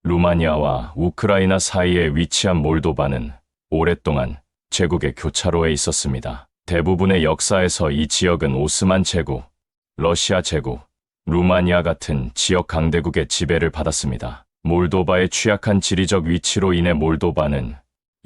루마니아와 우크라이나 사이에 위치한 몰도바는 오랫동안 제국의 교차로에 있었습니다. 대부분의 역사에서 이 지역은 오스만 제국, 러시아 제국, 루마니아 같은 지역 강대국의 지배를 받았습니다. 몰도바의 취약한 지리적 위치로 인해 몰도바는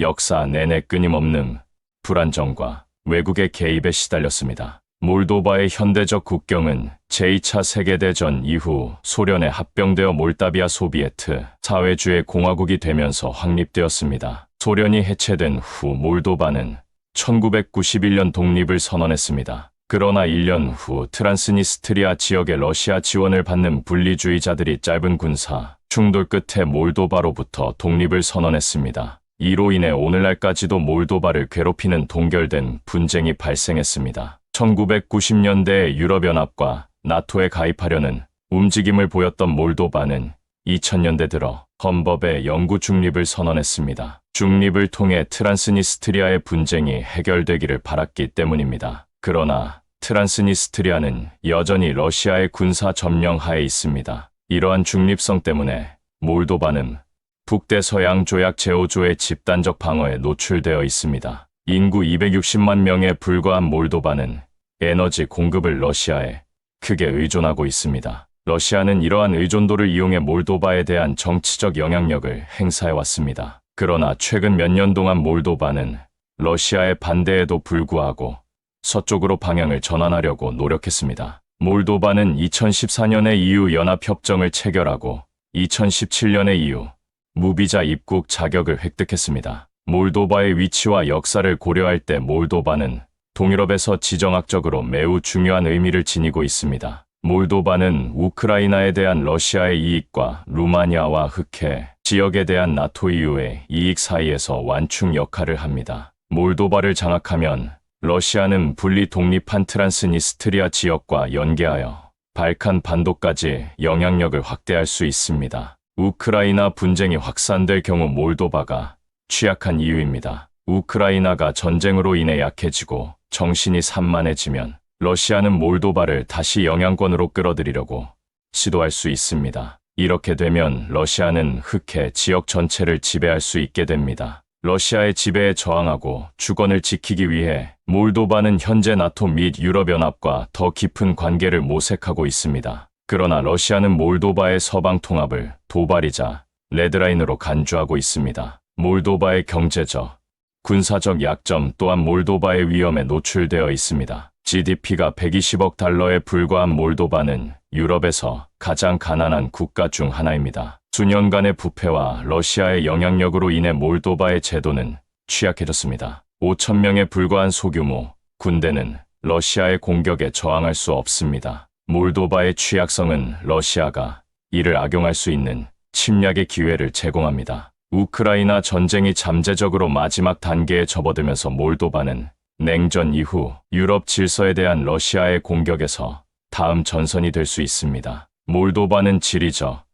역사 내내 끊임없는 불안정과 외국의 개입에 시달렸습니다. 몰도바의 현대적 국경은 제2차 세계대전 이후 소련에 합병되어 몰다비아 소비에트 사회주의 공화국이 되면서 확립되었습니다. 소련이 해체된 후 몰도바는 1991년 독립을 선언했습니다. 그러나 1년 후 트란스니스트리아 지역의 러시아 지원을 받는 분리주의자들이 짧은 군사 충돌 끝에 몰도바로부터 독립을 선언했습니다. 이로 인해 오늘날까지도 몰도바를 괴롭히는 동결된 분쟁이 발생했습니다. 1990년대에 유럽연합과 나토에 가입하려는 움직임을 보였던 몰도바는 2000년대 들어 헌법에 영구 중립을 선언했습니다. 중립을 통해 트란스니스트리아의 분쟁이 해결되기를 바랐기 때문입니다. 그러나 트란스니스트리아는 여전히 러시아의 군사 점령 하에 있습니다. 이러한 중립성 때문에 몰도바는 북대서양 조약 제5조의 집단적 방어에 노출되어 있습니다. 인구 260만 명에 불과한 몰도바는 에너지 공급을 러시아에 크게 의존하고 있습니다. 러시아는 이러한 의존도를 이용해 몰도바에 대한 정치적 영향력을 행사해왔습니다. 그러나 최근 몇 년 동안 몰도바는 러시아의 반대에도 불구하고 서쪽으로 방향을 전환하려고 노력했습니다. 몰도바는 2014년에 EU 연합협정을 체결하고 2017년에 EU 무비자 입국 자격을 획득했습니다. 몰도바의 위치와 역사를 고려할 때 몰도바는 동유럽에서 지정학적으로 매우 중요한 의미를 지니고 있습니다. 몰도바는 우크라이나에 대한 러시아의 이익과 루마니아와 흑해 지역에 대한 나토 EU의 이익 사이에서 완충 역할을 합니다. 몰도바를 장악하면 러시아는 분리 독립한 트란스니스트리아 지역과 연계하여 발칸 반도까지 영향력을 확대할 수 있습니다. 우크라이나 분쟁이 확산될 경우 몰도바가 취약한 이유입니다. 우크라이나가 전쟁으로 인해 약해지고 정신이 산만해지면 러시아는 몰도바를 다시 영향권으로 끌어들이려고 시도할 수 있습니다. 이렇게 되면 러시아는 흑해 지역 전체를 지배할 수 있게 됩니다. 러시아의 지배에 저항하고 주권을 지키기 위해 몰도바는 현재 나토 및 유럽연합과 더 깊은 관계를 모색하고 있습니다. 그러나 러시아는 몰도바의 서방 통합을 도발이자 레드라인으로 간주하고 있습니다. 몰도바의 경제적, 군사적 약점 또한 몰도바의 위험에 노출되어 있습니다. GDP가 120억 달러에 불과한 몰도바는 유럽에서 가장 가난한 국가 중 하나입니다. 수년간의 부패와 러시아의 영향력으로 인해 몰도바의 제도는 취약해졌습니다. 5,000명에 불과한 소규모 군대는 러시아의 공격에 저항할 수 없습니다. 몰도바의 취약성은 러시아가 이를 악용할 수 있는 침략의 기회를 제공합니다. 우크라이나 전쟁이 잠재적으로 마지막 단계에 접어들면서 몰도바는 냉전 이후 유럽 질서에 대한 러시아의 공격에서 다음 전선이 될 수 있습니다. 몰도바는 지리적,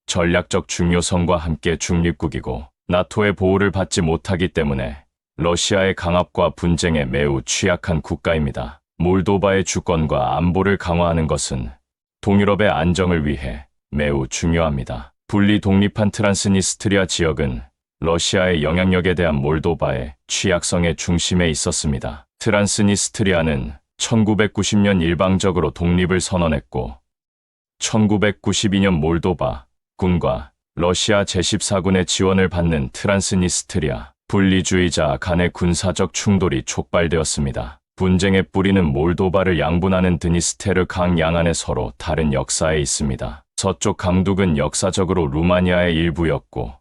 전략적 중요성과 함께 중립국이고 나토의 보호를 받지 못하기 때문에 러시아의 강압과 분쟁에 매우 취약한 국가입니다. 몰도바의 주권과 안보를 강화하는 것은 동유럽의 안정을 위해 매우 중요합니다. 분리 독립한 트란스니스트리아 지역은 러시아의 영향력에 대한 몰도바의 취약성의 중심에 있었습니다. 트란스니스트리아는 1990년 일방적으로 독립을 선언했고 1992년 몰도바 군과 러시아 제14군의 지원을 받는 트란스니스트리아 분리주의자 간의 군사적 충돌이 촉발되었습니다. 분쟁의 뿌리는 몰도바를 양분하는 드니스테르 강 양안에 서로 다른 역사에 있습니다. 서쪽 강둑은 역사적으로 루마니아의 일부였고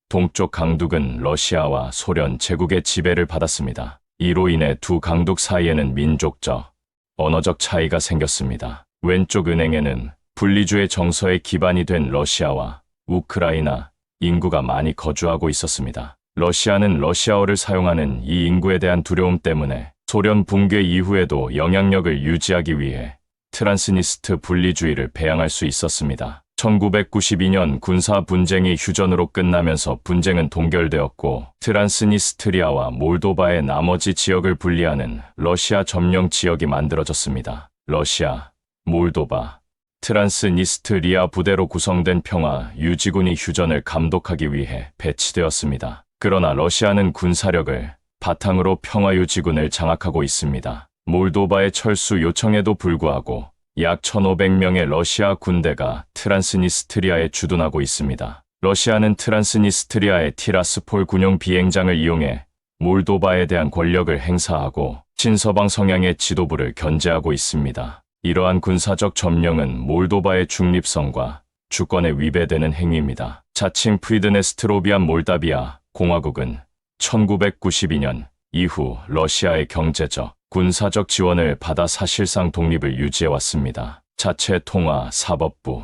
동쪽 강둑은 러시아와 소련 제국의 지배를 받았습니다. 이로 인해 두 강둑 사이에는 민족적, 언어적 차이가 생겼습니다. 왼쪽 은행에는 분리주의 정서의 기반이 된 러시아와 우크라이나 인구가 많이 거주하고 있었습니다. 러시아는 러시아어를 사용하는 이 인구에 대한 두려움 때문에 소련 붕괴 이후에도 영향력을 유지하기 위해 트란스니스트 분리주의를 배양할 수 있었습니다. 1992년 군사 분쟁이 휴전으로 끝나면서 분쟁은 동결되었고 트란스니스트리아와 몰도바의 나머지 지역을 분리하는 러시아 점령 지역이 만들어졌습니다. 러시아, 몰도바, 트란스니스트리아 부대로 구성된 평화 유지군이 휴전을 감독하기 위해 배치되었습니다. 그러나 러시아는 군사력을 바탕으로 평화 유지군을 장악하고 있습니다. 몰도바의 철수 요청에도 불구하고 약 1,500명의 러시아 군대가 트란스니스트리아에 주둔하고 있습니다. 러시아는 트란스니스트리아의 티라스폴 군용 비행장을 이용해 몰도바에 대한 권력을 행사하고 친서방 성향의 지도부를 견제하고 있습니다. 이러한 군사적 점령은 몰도바의 중립성과 주권에 위배되는 행위입니다. 자칭 프리드네스트로비안 몰다비아 공화국은 1992년 이후 러시아의 경제적, 군사적 지원을 받아 사실상 독립을 유지해왔습니다. 자체 통화 사법부,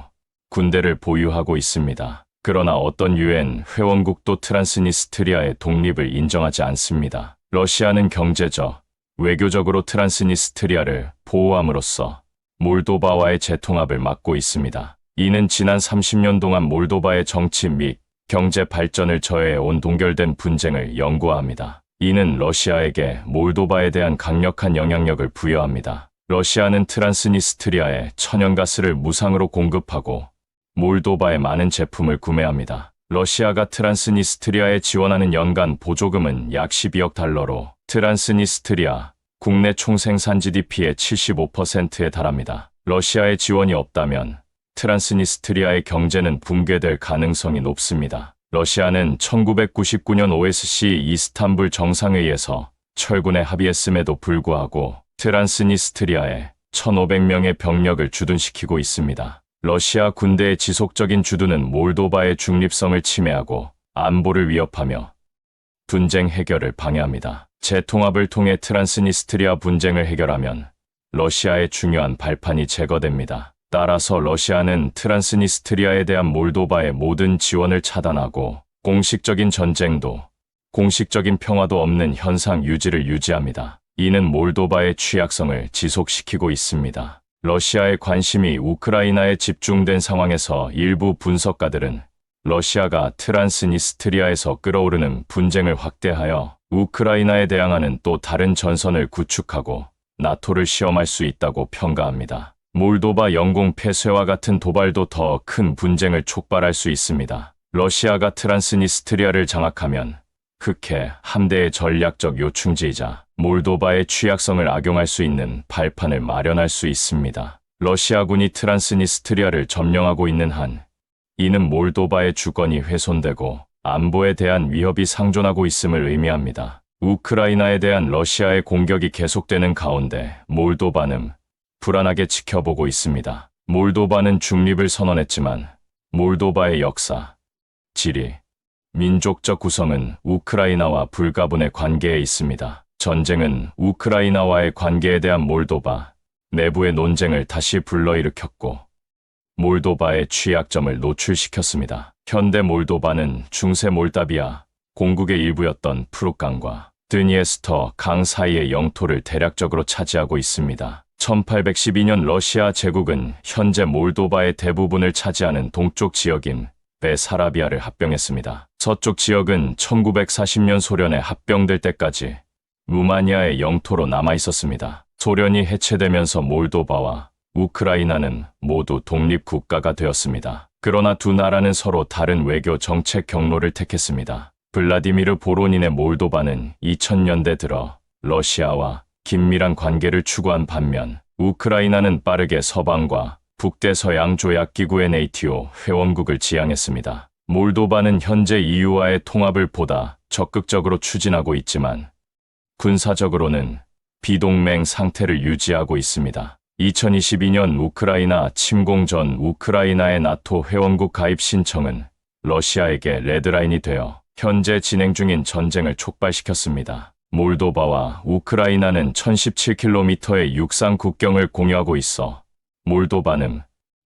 군대를 보유하고 있습니다. 그러나 어떤 유엔 회원국도 트란스니스트리아의 독립을 인정하지 않습니다. 러시아는 경제적, 외교적으로 트란스니스트리아를 보호함으로써 몰도바와의 재통합을 막고 있습니다. 이는 지난 30년 동안 몰도바의 정치 및 경제 발전을 저해해온 동결된 분쟁을 연구합니다. 이는 러시아에게 몰도바에 대한 강력한 영향력을 부여합니다. 러시아는 트란스니스트리아에 천연가스를 무상으로 공급하고 몰도바의 많은 제품을 구매합니다. 러시아가 트란스니스트리아에 지원하는 연간 보조금은 약 12억 달러로 트란스니스트리아 국내 총생산 GDP의 75%에 달합니다. 러시아의 지원이 없다면 트란스니스트리아의 경제는 붕괴될 가능성이 높습니다. 러시아는 1999년 OSC 이스탄불 정상회의에서 철군에 합의했음에도 불구하고 트란스니스트리아에 1,500명의 병력을 주둔시키고 있습니다. 러시아 군대의 지속적인 주둔은 몰도바의 중립성을 침해하고 안보를 위협하며 분쟁 해결을 방해합니다. 재통합을 통해 트란스니스트리아 분쟁을 해결하면 러시아의 중요한 발판이 제거됩니다. 따라서 러시아는 트란스니스트리아에 대한 몰도바의 모든 지원을 차단하고 공식적인 전쟁도 공식적인 평화도 없는 현상 유지를 유지합니다. 이는 몰도바의 취약성을 지속시키고 있습니다. 러시아의 관심이 우크라이나에 집중된 상황에서 일부 분석가들은 러시아가 트란스니스트리아에서 끓어오르는 분쟁을 확대하여 우크라이나에 대항하는 또 다른 전선을 구축하고 나토를 시험할 수 있다고 평가합니다. 몰도바 영공 폐쇄와 같은 도발도 더 큰 분쟁을 촉발할 수 있습니다. 러시아가 트란스니스트리아를 장악하면 흑해 함대의 전략적 요충지이자 몰도바의 취약성을 악용할 수 있는 발판을 마련할 수 있습니다. 러시아군이 트란스니스트리아를 점령하고 있는 한 이는 몰도바의 주권이 훼손되고 안보에 대한 위협이 상존하고 있음을 의미합니다. 우크라이나에 대한 러시아의 공격이 계속되는 가운데 몰도바는 불안하게 지켜보고 있습니다. 몰도바는 중립을 선언했지만 몰도바의 역사, 지리, 민족적 구성은 우크라이나와 불가분의 관계에 있습니다. 전쟁은 우크라이나와의 관계에 대한 몰도바 내부의 논쟁을 다시 불러일으켰고 몰도바의 취약점을 노출시켰습니다. 현대 몰도바는 중세 몰다비아 공국의 일부였던 프룩강과 드니에스터 강 사이의 영토를 대략적으로 차지하고 있습니다. 1812년 러시아 제국은 현재 몰도바의 대부분을 차지하는 동쪽 지역인 베사라비아를 합병했습니다. 서쪽 지역은 1940년 소련에 합병될 때까지 루마니아의 영토로 남아 있었습니다. 소련이 해체되면서 몰도바와 우크라이나는 모두 독립국가가 되었습니다. 그러나 두 나라는 서로 다른 외교 정책 경로를 택했습니다. 블라디미르 보로닌의 몰도바는 2000년대 들어 러시아와 긴밀한 관계를 추구한 반면 우크라이나는 빠르게 서방과 북대서양 조약기구의 네이티오 회원국을 지향했습니다. 몰도바는 현재 EU와의 통합을 보다 적극적으로 추진하고 있지만 군사적으로는 비동맹 상태를 유지하고 있습니다. 2022년 우크라이나 침공 전 우크라이나의 나토 회원국 가입 신청은 러시아에게 레드라인이 되어 현재 진행 중인 전쟁을 촉발시켰습니다. 몰도바와 우크라이나는 1017km의 육상 국경을 공유하고 있어 몰도바는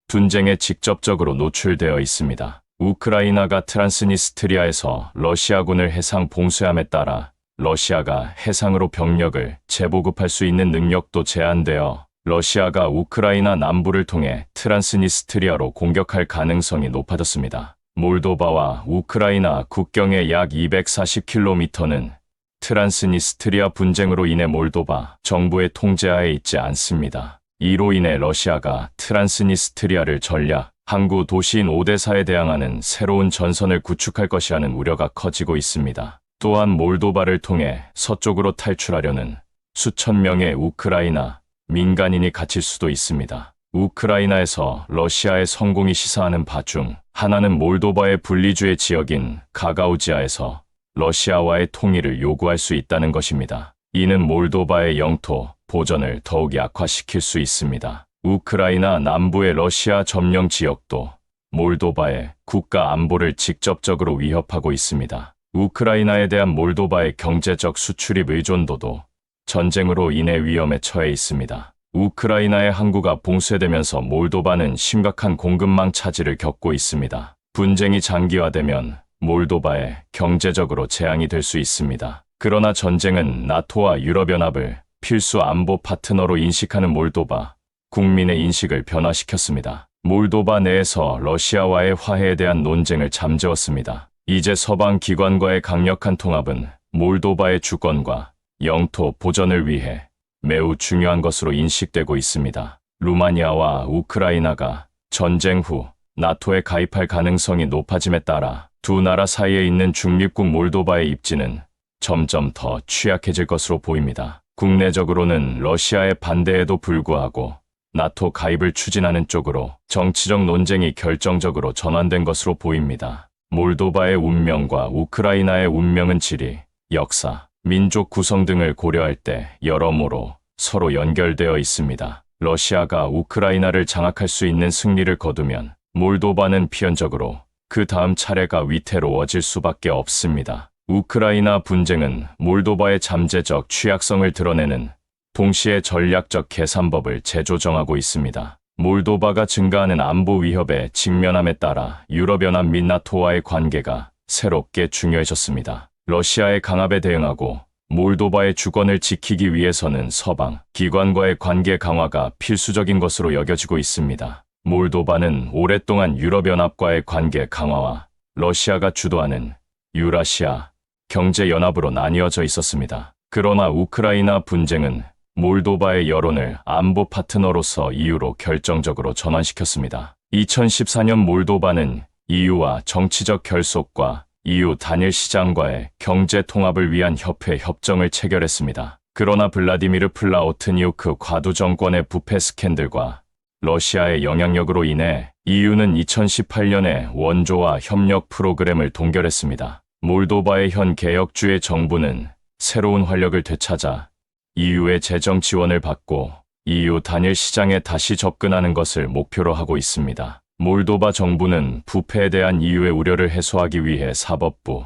분쟁에 직접적으로 노출되어 있습니다. 우크라이나가 트란스니스트리아에서 러시아군을 해상 봉쇄함에 따라 러시아가 해상으로 병력을 재보급할 수 있는 능력도 제한되어 러시아가 우크라이나 남부를 통해 트란스니스트리아로 공격할 가능성이 높아졌습니다. 몰도바와 우크라이나 국경의 약 240km는 트란스니스트리아 분쟁으로 인해 몰도바 정부의 통제하에 있지 않습니다. 이로 인해 러시아가 트란스니스트리아를 전략, 항구 도시인 오데사에 대항하는 새로운 전선을 구축할 것이라는 우려가 커지고 있습니다. 또한 몰도바를 통해 서쪽으로 탈출하려는 수천 명의 우크라이나 민간인이 갇힐 수도 있습니다. 우크라이나에서 러시아의 성공이 시사하는 바 중 하나는 몰도바의 분리주의 지역인 가가우지아에서 러시아와의 통일을 요구할 수 있다는 것입니다. 이는 몰도바의 영토 보전을 더욱 약화시킬 수 있습니다. 우크라이나 남부의 러시아 점령 지역도 몰도바의 국가 안보를 직접적으로 위협하고 있습니다. 우크라이나에 대한 몰도바의 경제적 수출입 의존도도 전쟁으로 인해 위험에 처해 있습니다. 우크라이나의 항구가 봉쇄되면서 몰도바는 심각한 공급망 차질을 겪고 있습니다. 분쟁이 장기화되면 몰도바에 경제적으로 재앙이 될 수 있습니다. 그러나 전쟁은 나토와 유럽연합을 필수 안보 파트너로 인식하는 몰도바 국민의 인식을 변화시켰습니다. 몰도바 내에서 러시아와의 화해에 대한 논쟁을 잠재웠습니다. 이제 서방 기관과의 강력한 통합은 몰도바의 주권과 영토 보전을 위해 매우 중요한 것으로 인식되고 있습니다. 루마니아와 우크라이나가 전쟁 후 나토에 가입할 가능성이 높아짐에 따라 두 나라 사이에 있는 중립국 몰도바의 입지는 점점 더 취약해질 것으로 보입니다. 국내적으로는 러시아의 반대에도 불구하고 나토 가입을 추진하는 쪽으로 정치적 논쟁이 결정적으로 전환된 것으로 보입니다. 몰도바의 운명과 우크라이나의 운명은 지리, 역사, 민족 구성 등을 고려할 때 여러모로 서로 연결되어 있습니다. 러시아가 우크라이나를 장악할 수 있는 승리를 거두면 몰도바는 필연적으로 그 다음 차례가 위태로워질 수밖에 없습니다. 우크라이나 분쟁은 몰도바의 잠재적 취약성을 드러내는 동시에 전략적 계산법을 재조정하고 있습니다. 몰도바가 증가하는 안보 위협에 직면함에 따라 유럽연합 및 나토와의 관계가 새롭게 중요해졌습니다. 러시아의 강압에 대응하고 몰도바의 주권을 지키기 위해서는 서방 기관과의 관계 강화가 필수적인 것으로 여겨지고 있습니다. 몰도바는 오랫동안 유럽연합과의 관계 강화와 러시아가 주도하는 유라시아 경제연합으로 나뉘어져 있었습니다. 그러나 우크라이나 분쟁은 몰도바의 여론을 안보 파트너로서 EU로 결정적으로 전환시켰습니다. 2014년 몰도바는 EU와 정치적 결속과 EU 단일 시장과의 경제 통합을 위한 협회 협정을 체결했습니다. 그러나 블라디미르 플라오트니우크 과도 정권의 부패 스캔들과 러시아의 영향력으로 인해 EU는 2018년에 원조와 협력 프로그램을 동결했습니다. 몰도바의 현 개혁주의 정부는 새로운 활력을 되찾아 EU의 재정 지원을 받고 EU 단일 시장에 다시 접근하는 것을 목표로 하고 있습니다. 몰도바 정부는 부패에 대한 EU의 우려를 해소하기 위해 사법부,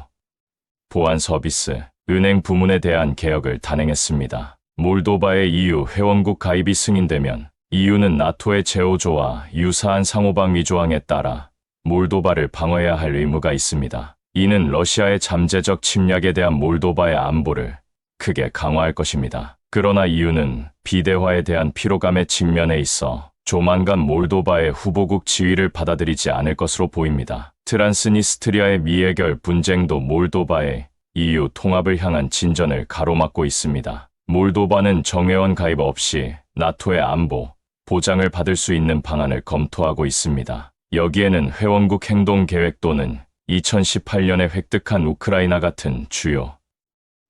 보안 서비스, 은행 부문에 대한 개혁을 단행했습니다. 몰도바의 EU 회원국 가입이 승인되면 EU는 나토의 제5조와 유사한 상호방위 조항에 따라 몰도바를 방어해야 할 의무가 있습니다. 이는 러시아의 잠재적 침략에 대한 몰도바의 안보를 크게 강화할 것입니다. 그러나 EU는 비대화에 대한 피로감에 직면해 있어 조만간 몰도바의 후보국 지위를 받아들이지 않을 것으로 보입니다. 트란스니스트리아의 미해결 분쟁도 몰도바의 EU 통합을 향한 진전을 가로막고 있습니다. 몰도바는 정회원 가입 없이 나토의 안보, 보장을 받을 수 있는 방안을 검토하고 있습니다. 여기에는 회원국 행동 계획 또는 2018년에 획득한 우크라이나 같은 주요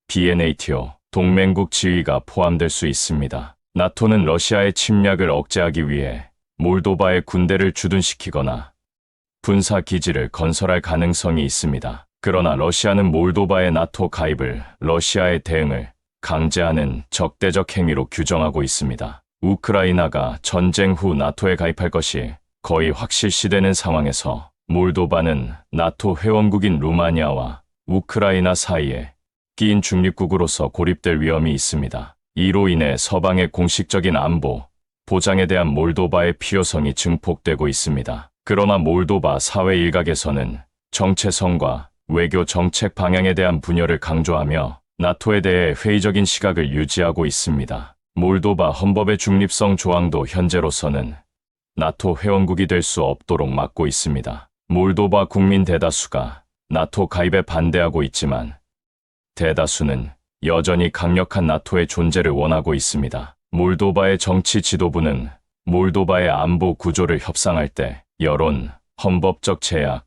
BNATO 동맹국 지위가 포함될 수 있습니다. 나토는 러시아의 침략을 억제하기 위해 몰도바의 군대를 주둔시키거나 군사 기지를 건설할 가능성이 있습니다. 그러나 러시아는 몰도바의 나토 가입을 러시아의 대응을 강제하는 적대적 행위로 규정하고 있습니다. 우크라이나가 전쟁 후 나토에 가입할 것이 거의 확실시되는 상황에서 몰도바는 나토 회원국인 루마니아와 우크라이나 사이에 끼인 중립국으로서 고립될 위험이 있습니다. 이로 인해 서방의 공식적인 안보, 보장에 대한 몰도바의 필요성이 증폭되고 있습니다. 그러나 몰도바 사회 일각에서는 정체성과 외교 정책 방향에 대한 분열을 강조하며 나토에 대해 회의적인 시각을 유지하고 있습니다. 몰도바 헌법의 중립성 조항도 현재로서는 나토 회원국이 될 수 없도록 막고 있습니다. 몰도바 국민 대다수가 나토 가입에 반대하고 있지만 대다수는 여전히 강력한 나토의 존재를 원하고 있습니다. 몰도바의 정치 지도부는 몰도바의 안보 구조를 협상할 때 여론, 헌법적 제약,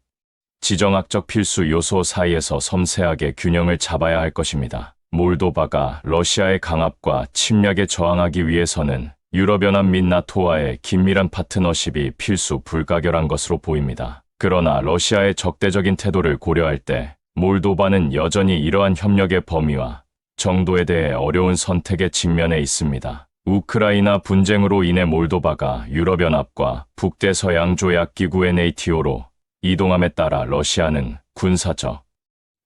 지정학적 필수 요소 사이에서 섬세하게 균형을 잡아야 할 것입니다. 몰도바가 러시아의 강압과 침략에 저항하기 위해서는 유럽연합 및 나토와의 긴밀한 파트너십이 필수 불가결한 것으로 보입니다. 그러나 러시아의 적대적인 태도를 고려할 때 몰도바는 여전히 이러한 협력의 범위와 정도에 대해 어려운 선택에 직면해 있습니다. 우크라이나 분쟁으로 인해 몰도바가 유럽연합과 북대서양조약기구 NATO로 이동함에 따라 러시아는 군사적,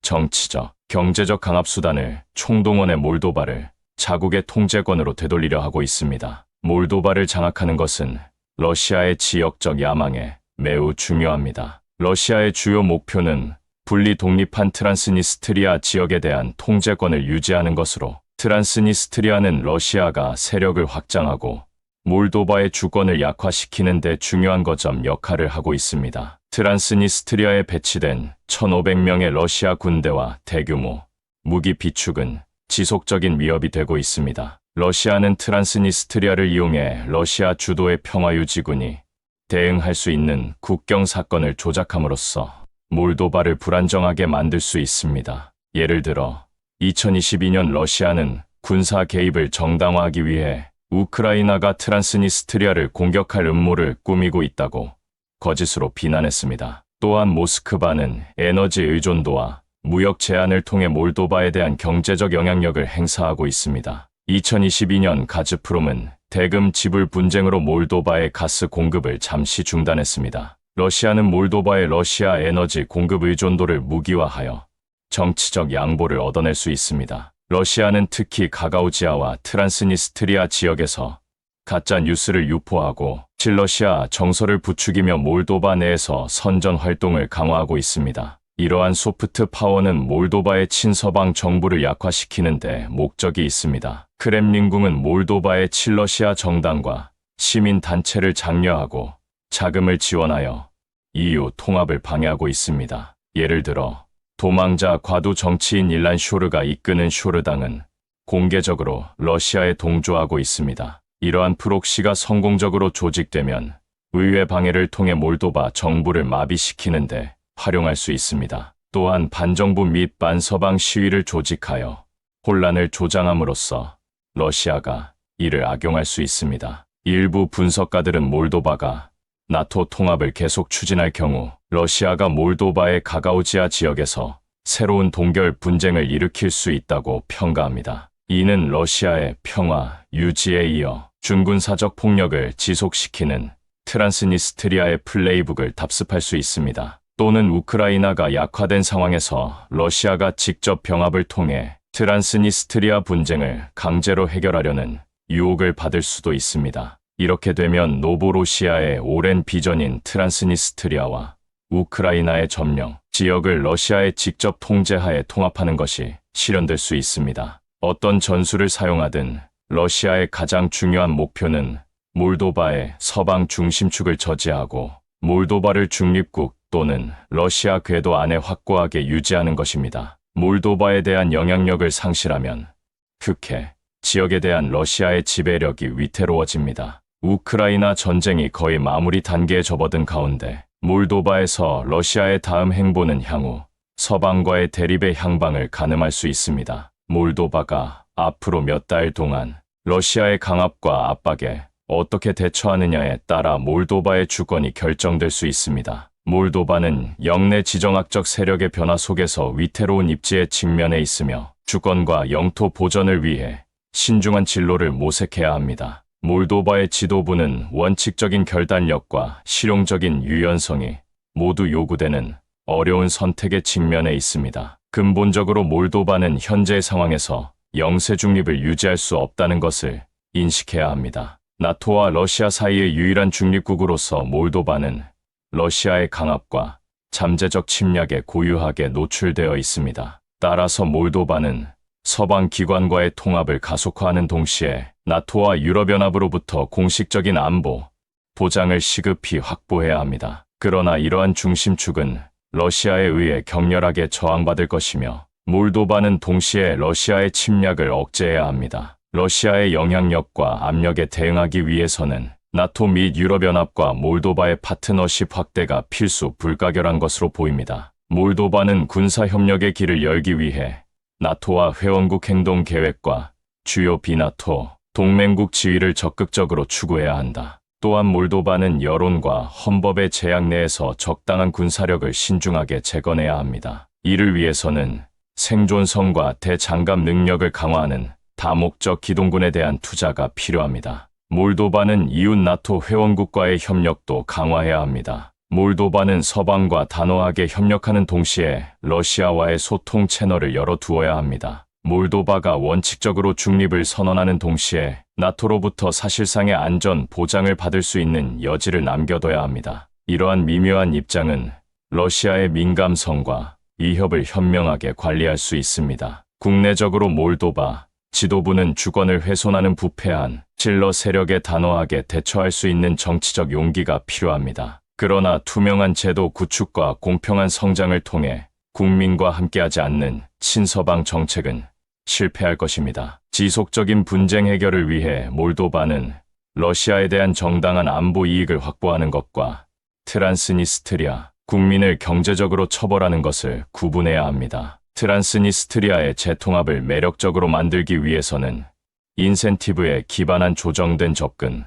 정치적, 경제적 강압수단을 총동원해 몰도바를 자국의 통제권으로 되돌리려 하고 있습니다. 몰도바를 장악하는 것은 러시아의 지역적 야망에 매우 중요합니다. 러시아의 주요 목표는 분리 독립한 트란스니스트리아 지역에 대한 통제권을 유지하는 것으로, 트란스니스트리아는 러시아가 세력을 확장하고 몰도바의 주권을 약화시키는 데 중요한 거점 역할을 하고 있습니다. 트란스니스트리아에 배치된 1,500명의 러시아 군대와 대규모 무기 비축은 지속적인 위협이 되고 있습니다. 러시아는 트란스니스트리아를 이용해 러시아 주도의 평화유지군이 대응할 수 있는 국경 사건을 조작함으로써 몰도바를 불안정하게 만들 수 있습니다. 예를 들어 2022년 러시아는 군사 개입을 정당화하기 위해 우크라이나가 트란스니스트리아를 공격할 음모를 꾸미고 있다고 거짓으로 비난했습니다. 또한 모스크바는 에너지 의존도와 무역 제한을 통해 몰도바에 대한 경제적 영향력을 행사하고 있습니다. 2022년 가즈프롬은 대금 지불 분쟁으로 몰도바의 가스 공급을 잠시 중단했습니다. 러시아는 몰도바의 러시아 에너지 공급 의존도를 무기화하여 정치적 양보를 얻어낼 수 있습니다. 러시아는 특히 가가우지아와 트란스니스트리아 지역에서 가짜 뉴스를 유포하고 친러시아 정서를 부추기며 몰도바 내에서 선전 활동을 강화하고 있습니다. 이러한 소프트 파워는 몰도바의 친서방 정부를 약화시키는 데 목적이 있습니다. 크렘린궁은 몰도바의 친러시아 정당과 시민 단체를 장려하고 자금을 지원하여 EU 통합을 방해하고 있습니다. 예를 들어 도망자 과도 정치인 일란 쇼르가 이끄는 쇼르당은 공개적으로 러시아에 동조하고 있습니다. 이러한 프록시가 성공적으로 조직되면 의회 방해를 통해 몰도바 정부를 마비시키는데 활용할 수 있습니다. 또한 반정부 및 반서방 시위를 조직하여 혼란을 조장함으로써 러시아가 이를 악용할 수 있습니다. 일부 분석가들은 몰도바가 나토 통합을 계속 추진할 경우 러시아가 몰도바의 가가우지아 지역에서 새로운 동결 분쟁을 일으킬 수 있다고 평가합니다. 이는 러시아의 평화 유지에 이어 준군사적 폭력을 지속시키는 트란스니스트리아의 플레이북을 답습할 수 있습니다. 또는 우크라이나가 약화된 상황에서 러시아가 직접 병합을 통해 트란스니스트리아 분쟁을 강제로 해결하려는 유혹을 받을 수도 있습니다. 이렇게 되면 노보로시아의 오랜 비전인 트란스니스트리아와 우크라이나의 점령, 지역을 러시아의 직접 통제하에 통합하는 것이 실현될 수 있습니다. 어떤 전술을 사용하든 러시아의 가장 중요한 목표는 몰도바의 서방 중심축을 저지하고 몰도바를 중립국 또는 러시아 궤도 안에 확고하게 유지하는 것입니다. 몰도바에 대한 영향력을 상실하면 흑해, 지역에 대한 러시아의 지배력이 위태로워집니다. 우크라이나 전쟁이 거의 마무리 단계에 접어든 가운데 몰도바에서 러시아의 다음 행보는 향후 서방과의 대립의 향방을 가늠할 수 있습니다. 몰도바가 앞으로 몇 달 동안 러시아의 강압과 압박에 어떻게 대처하느냐에 따라 몰도바의 주권이 결정될 수 있습니다. 몰도바는 영내 지정학적 세력의 변화 속에서 위태로운 입지에 직면해 있으며 주권과 영토 보전을 위해 신중한 진로를 모색해야 합니다. 몰도바의 지도부는 원칙적인 결단력과 실용적인 유연성이 모두 요구되는 어려운 선택에 직면해 있습니다. 근본적으로 몰도바는 현재 상황에서 영세 중립을 유지할 수 없다는 것을 인식해야 합니다. 나토와 러시아 사이의 유일한 중립국으로서 몰도바는 러시아의 강압과 잠재적 침략에 고유하게 노출되어 있습니다. 따라서 몰도바는 서방 기관과의 통합을 가속화하는 동시에 나토와 유럽연합으로부터 공식적인 안보, 보장을 시급히 확보해야 합니다. 그러나 이러한 중심축은 러시아에 의해 격렬하게 저항받을 것이며 몰도바는 동시에 러시아의 침략을 억제해야 합니다. 러시아의 영향력과 압력에 대응하기 위해서는 나토 및 유럽연합과 몰도바의 파트너십 확대가 필수 불가결한 것으로 보입니다. 몰도바는 군사협력의 길을 열기 위해 나토와 회원국 행동 계획과 주요 비나토 동맹국 지위를 적극적으로 추구해야 한다. 또한 몰도바는 여론과 헌법의 제약 내에서 적당한 군사력을 신중하게 재건해야 합니다. 이를 위해서는 생존성과 대장갑 능력을 강화하는 다목적 기동군에 대한 투자가 필요합니다. 몰도바는 이웃 나토 회원국과의 협력도 강화해야 합니다. 몰도바는 서방과 단호하게 협력하는 동시에 러시아와의 소통 채널을 열어두어야 합니다. 몰도바가 원칙적으로 중립을 선언하는 동시에 나토로부터 사실상의 안전 보장을 받을 수 있는 여지를 남겨둬야 합니다. 이러한 미묘한 입장은 러시아의 민감성과 위협을 현명하게 관리할 수 있습니다. 국내적으로 몰도바 지도부는 주권을 훼손하는 부패한 칠러 세력에 단호하게 대처할 수 있는 정치적 용기가 필요합니다. 그러나 투명한 제도 구축과 공평한 성장을 통해 국민과 함께하지 않는 친서방 정책은 실패할 것입니다. 지속적인 분쟁 해결을 위해 몰도바는 러시아에 대한 정당한 안보 이익을 확보하는 것과 트란스니스트리아 국민을 경제적으로 처벌하는 것을 구분해야 합니다. 트란스니스트리아의 재통합을 매력적으로 만들기 위해서는 인센티브에 기반한 조정된 접근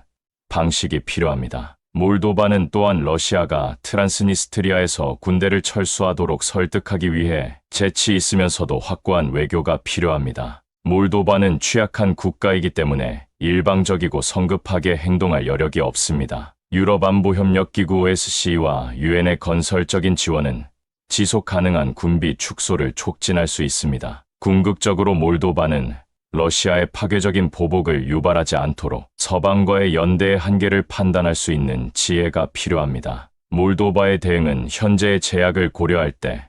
방식이 필요합니다. 몰도바는 또한 러시아가 트란스니스트리아에서 군대를 철수하도록 설득하기 위해 재치 있으면서도 확고한 외교가 필요합니다. 몰도바는 취약한 국가이기 때문에 일방적이고 성급하게 행동할 여력이 없습니다. 유럽안보협력기구 OSCE와 유엔의 건설적인 지원은 지속 가능한 군비 축소를 촉진할 수 있습니다. 궁극적으로 몰도바는 러시아의 파괴적인 보복을 유발하지 않도록 서방과의 연대의 한계를 판단할 수 있는 지혜가 필요합니다. 몰도바의 대응은 현재의 제약을 고려할 때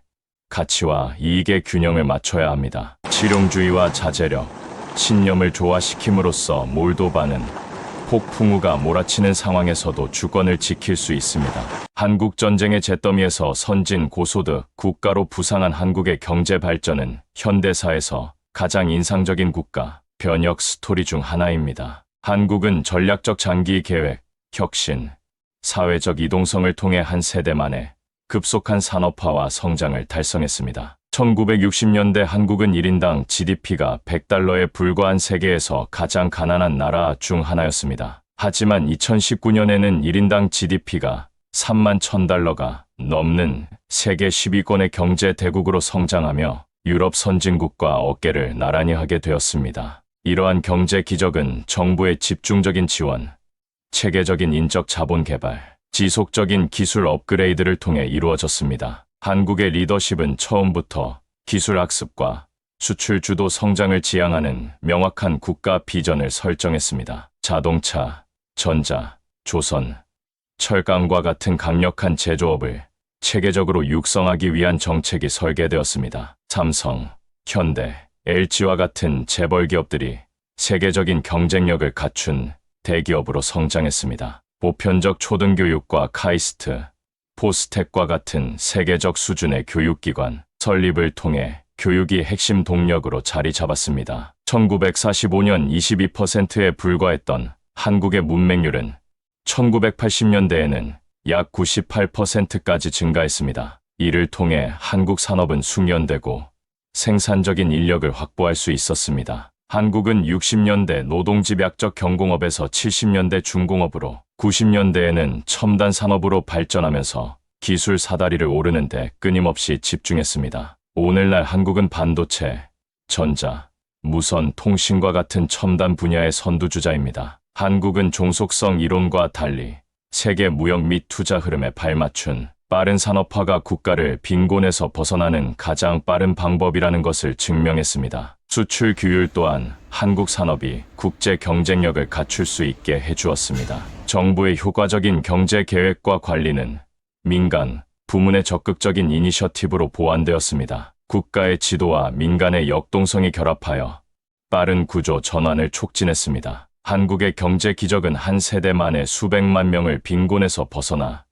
가치와 이익의 균형을 맞춰야 합니다. 실용주의와 자제력, 신념을 조화시킴으로써 몰도바는 폭풍우가 몰아치는 상황에서도 주권을 지킬 수 있습니다. 한국전쟁의 잿더미에서 선진 고소득 국가로 부상한 한국의 경제 발전은 현대사에서 가장 인상적인 국가 변혁 스토리 중 하나입니다. 한국은 전략적 장기 계획, 혁신, 사회적 이동성을 통해 한 세대 만에 급속한 산업화와 성장을 달성했습니다. 1960년대 한국은 1인당 GDP가 100달러에 불과한 세계에서 가장 가난한 나라 중 하나였습니다. 하지만 2019년에는 1인당 GDP가 3만 1000달러가 넘는 세계 10위권의 경제 대국으로 성장하며 유럽 선진국과 어깨를 나란히 하게 되었습니다. 이러한 경제 기적은 정부의 집중적인 지원, 체계적인 인적 자본 개발, 지속적인 기술 업그레이드를 통해 이루어졌습니다. 한국의 리더십은 처음부터 기술 학습과 수출 주도 성장을 지향하는 명확한 국가 비전을 설정했습니다. 자동차, 전자, 조선, 철강과 같은 강력한 제조업을 체계적으로 육성하기 위한 정책이 설계되었습니다. 삼성, 현대, LG와 같은 재벌 기업들이 세계적인 경쟁력을 갖춘 대기업으로 성장했습니다. 보편적 초등교육과 카이스트, 포스텍과 같은 세계적 수준의 교육기관 설립을 통해 교육이 핵심 동력으로 자리 잡았습니다. 1945년 22%에 불과했던 한국의 문맹률은 1980년대에는 약 98%까지 증가했습니다. 이를 통해 한국 산업은 숙련되고 생산적인 인력을 확보할 수 있었습니다. 한국은 60년대 노동집약적 경공업에서 70년대 중공업으로 90년대에는 첨단 산업으로 발전하면서 기술 사다리를 오르는 데 끊임없이 집중했습니다. 오늘날 한국은 반도체, 전자, 무선, 통신과 같은 첨단 분야의 선두주자입니다. 한국은 종속성 이론과 달리 세계 무역 및 투자 흐름에 발맞춘 빠른 산업화가 국가를 빈곤에서 벗어나는 가장 빠른 방법이라는 것을 증명했습니다. 수출 규율 또한 한국 산업이 국제 경쟁력을 갖출 수 있게 해주었습니다. 정부의 효과적인 경제 계획과 관리는 민간, 부문의 적극적인 이니셔티브로 보완되었습니다. 국가의 지도와 민간의 역동성이 결합하여 빠른 구조 전환을 촉진했습니다. 한국의 경제 기적은 한 세대 만에 수백만 명을 빈곤에서 벗어나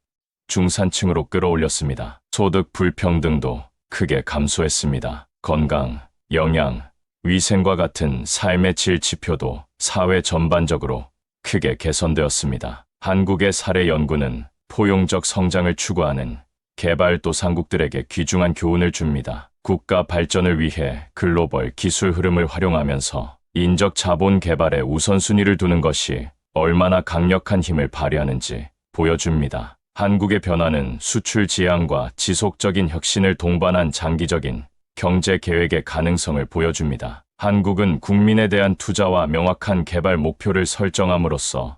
중산층으로 끌어올렸습니다. 소득 불평등도 크게 감소했습니다. 건강, 영양, 위생과 같은 삶의 질 지표도 사회 전반적으로 크게 개선되었습니다. 한국의 사례 연구는 포용적 성장을 추구하는 개발도상국들에게 귀중한 교훈을 줍니다. 국가 발전을 위해 글로벌 기술 흐름을 활용하면서 인적 자본 개발에 우선순위를 두는 것이 얼마나 강력한 힘을 발휘하는지 보여줍니다. 한국의 변화는 수출 지향과 지속적인 혁신을 동반한 장기적인 경제 계획의 가능성을 보여줍니다. 한국은 국민에 대한 투자와 명확한 개발 목표를 설정함으로써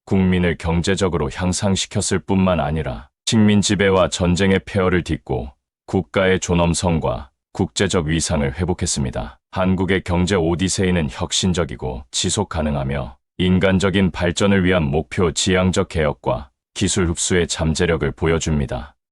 국민을 경제적으로 향상시켰을 뿐만 아니라 식민 지배와 전쟁의 폐허를 딛고 국가의 존엄성과 국제적 위상을 회복했습니다. 한국의 경제 오디세이는 혁신적이고 지속 가능하며 인간적인 발전을 위한 목표 지향적 개혁과 기술 흡수의 잠재력을 보여줍니다.